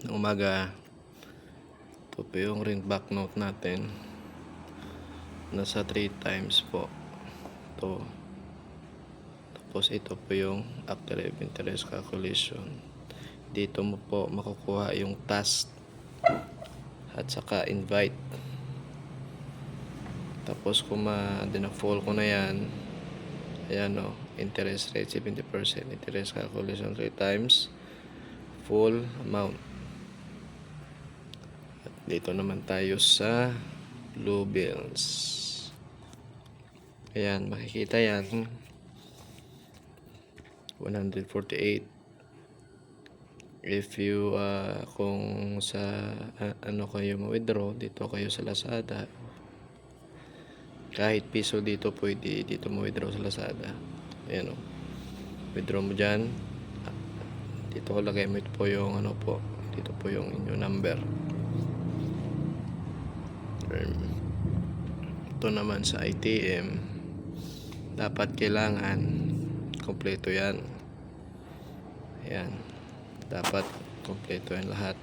ng umaga. Ito po yung ring back note natin. Nasa 3 times po. Ito. Tapos ito po yung after interest calculation. Dito mo po makukuha yung task at saka invite. Tapos kung dinafall ko na yan, ayan o, interest rate 70%, interest calculation 3 times, full amount. At dito naman tayo sa blue bills. Ayan, makikita yan, 148. If you kung sa ano kayo ma-withdraw, dito kayo sa Lazada, kahit piso dito pwede dito mo withdraw sa Lazada. Ayan o, withdraw mo dyan, dito ko lagay mo. Ito po yung ano po, dito po yung inyong number. Ito naman sa ATM, dapat kailangan kompleto yan. Ayan, dapat kompleto yan lahat.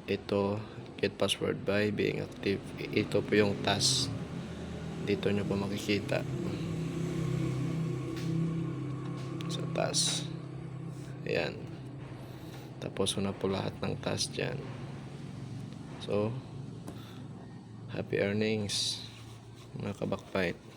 Ito, get password by being active. Ito po yung task, dito nyo po makikita sa task. Ayan, tapos na po lahat ng task dyan. So happy earnings mga kabakbite.